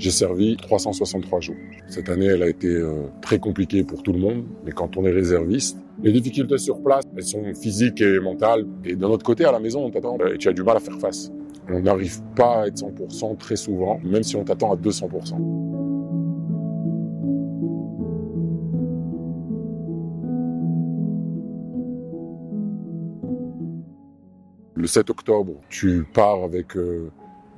J'ai servi 363 jours. Cette année, elle a été très compliquée pour tout le monde, mais quand on est réserviste, les difficultés sur place, elles sont physiques et mentales. Et d'un autre côté, à la maison, on t'attend et tu as du mal à faire face. On n'arrive pas à être 100% très souvent, même si on t'attend à 200%. Le 7 octobre, tu pars avec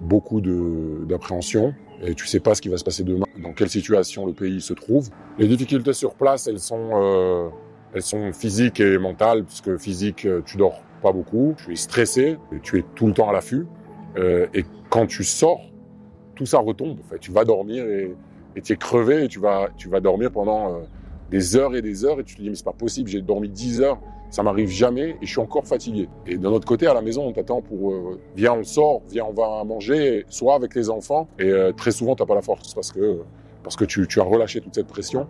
beaucoup d'appréhension et tu sais pas ce qui va se passer demain, dans quelle situation le pays se trouve. Les difficultés sur place, elles sont physiques et mentales, puisque physique, tu dors pas beaucoup, tu es stressé, tu es tout le temps à l'affût. Et quand tu sors, tout ça retombe. En fait, tu vas dormir et tu es crevé et tu vas dormir pendant des heures et tu te dis mais c'est pas possible, j'ai dormi 10 heures, ça m'arrive jamais et je suis encore fatigué. Et d'un autre côté, à la maison, on t'attend pour viens on sort, viens on va manger, soit avec les enfants. Et très souvent, t'as pas la force parce que tu as relâché toute cette pression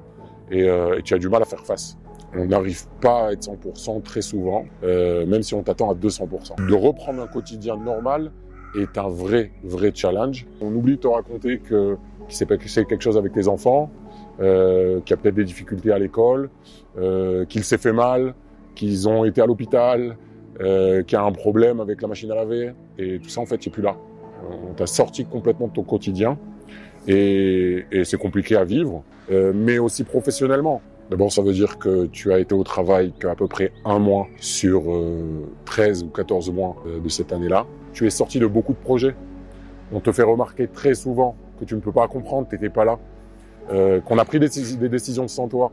et tu as du mal à faire face. On n'arrive pas à être 100% très souvent, même si on t'attend à 200%. De reprendre un quotidien normal est un vrai challenge. On oublie de te raconter qu'il s'est passé quelque chose avec tes enfants, qu'il y a peut-être des difficultés à l'école, qu'il s'est fait mal, qu'ils ont été à l'hôpital, qu'il y a un problème avec la machine à laver. Et tout ça, en fait, tu n'es plus là. On t'a sorti complètement de ton quotidien et c'est compliqué à vivre, mais aussi professionnellement. D'abord, ça veut dire que tu as été au travail qu'à peu près 1 mois sur 13 ou 14 mois de cette année-là. Tu es sorti de beaucoup de projets. On te fait remarquer très souvent que tu ne peux pas comprendre, tu n'étais pas là. Qu'on a pris des décisions sans toi,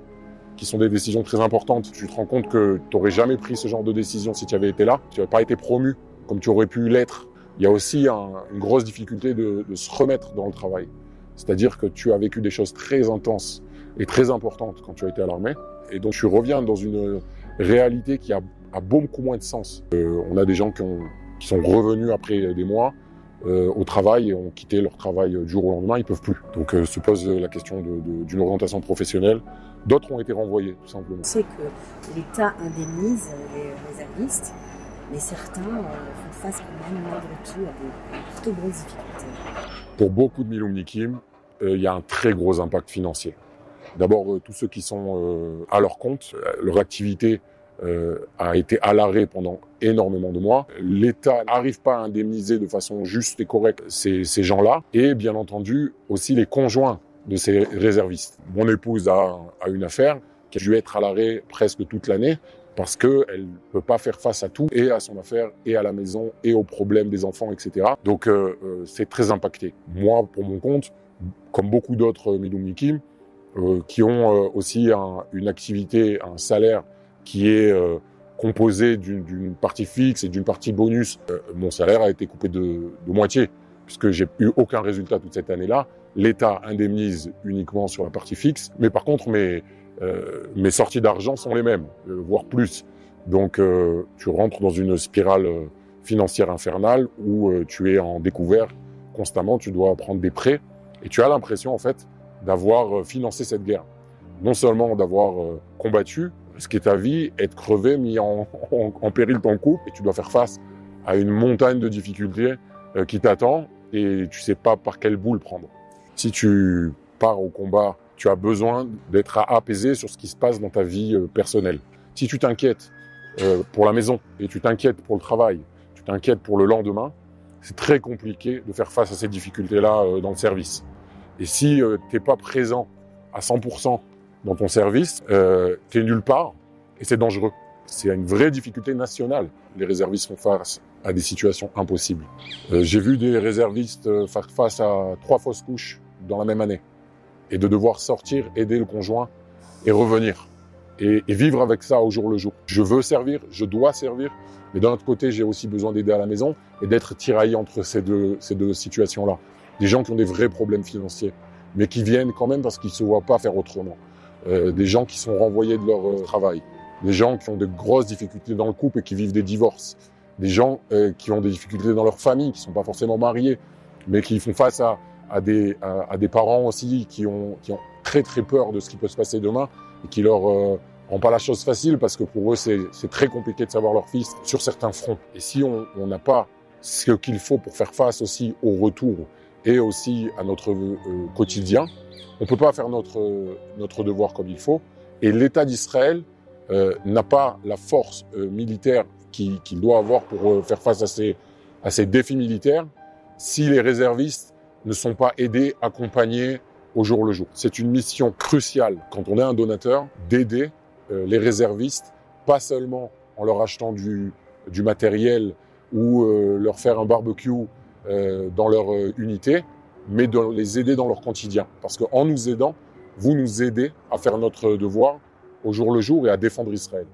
qui sont des décisions très importantes. Tu te rends compte que tu n'aurais jamais pris ce genre de décision si tu avais été là. Tu n'avais pas été promu comme tu aurais pu l'être. Il y a aussi une grosse difficulté de se remettre dans le travail. C'est-à-dire que tu as vécu des choses très intenses et très importantes quand tu as été à l'armée. Et donc tu reviens dans une réalité qui a beaucoup moins de sens. On a des gens qui sont revenus après des mois au travail et ont quitté leur travail du jour au lendemain, ils peuvent plus. Donc se pose la question d'une orientation professionnelle. D'autres ont été renvoyés, tout simplement. On sait que l'État indemnise les réservistes, mais certains font face quand même malgré tout à des plutôt grosses difficultés. Pour beaucoup de Milumnikim, il y a un très gros impact financier. D'abord, tous ceux qui sont à leur compte, leur activité a été à l'arrêt pendant énormément de mois. L'État n'arrive pas à indemniser de façon juste et correcte ces gens-là. Et bien entendu, aussi les conjoints de ces réservistes. Mon épouse a une affaire qui a dû être à l'arrêt presque toute l'année parce qu'elle ne peut pas faire face à tout, et à son affaire, et à la maison, et aux problèmes des enfants, etc. Donc c'est très impacté. Moi, pour mon compte, comme beaucoup d'autres Milumnikim, qui ont aussi une activité, un salaire qui est composé d'une partie fixe et d'une partie bonus. Mon salaire a été coupé de moitié, puisque j'ai eu aucun résultat toute cette année-là. L'État indemnise uniquement sur la partie fixe, mais par contre, mes sorties d'argent sont les mêmes, voire plus. Donc, tu rentres dans une spirale financière infernale où tu es en découvert constamment, tu dois prendre des prêts, et tu as l'impression, en fait, d'avoir financé cette guerre. Non seulement d'avoir combattu, risqué ta vie, être crevé, mis en péril ton couple, et tu dois faire face à une montagne de difficultés qui t'attend, et tu sais pas par quelle boule prendre. Si tu pars au combat, tu as besoin d'être apaisé sur ce qui se passe dans ta vie personnelle. Si tu t'inquiètes pour la maison, et tu t'inquiètes pour le travail, tu t'inquiètes pour le lendemain, c'est très compliqué de faire face à ces difficultés-là dans le service. Et si tu n'es pas présent à 100% dans ton service, tu es nulle part et c'est dangereux. C'est une vraie difficulté nationale. Les réservistes font face à des situations impossibles. J'ai vu des réservistes faire face à 3 fausses couches dans la même année et de devoir sortir, aider le conjoint et revenir et vivre avec ça au jour le jour. Je veux servir, je dois servir, mais d'un autre côté, j'ai aussi besoin d'aider à la maison et d'être tiraillé entre ces deux situations-là. Des gens qui ont des vrais problèmes financiers, mais qui viennent quand même parce qu'ils ne se voient pas faire autrement. Des gens qui sont renvoyés de leur travail. Des gens qui ont de grosses difficultés dans le couple et qui vivent des divorces. Des gens qui ont des difficultés dans leur famille, qui ne sont pas forcément mariés, mais qui font face à des parents aussi qui ont très très peur de ce qui peut se passer demain et qui leur ont pas la chose facile parce que pour eux c'est très compliqué de savoir leur fils sur certains fronts. Et si on n'a pas ce qu'il faut pour faire face aussi au retour et aussi à notre quotidien. On ne peut pas faire notre devoir comme il faut. Et l'État d'Israël n'a pas la force militaire qu'il doit avoir pour faire face à ces défis militaires si les réservistes ne sont pas aidés, accompagnés au jour le jour. C'est une mission cruciale quand on est un donateur d'aider les réservistes, pas seulement en leur achetant du matériel ou leur faire un barbecue dans leur unité, mais de les aider dans leur quotidien. Parce qu'en nous aidant, vous nous aidez à faire notre devoir au jour le jour et à défendre Israël.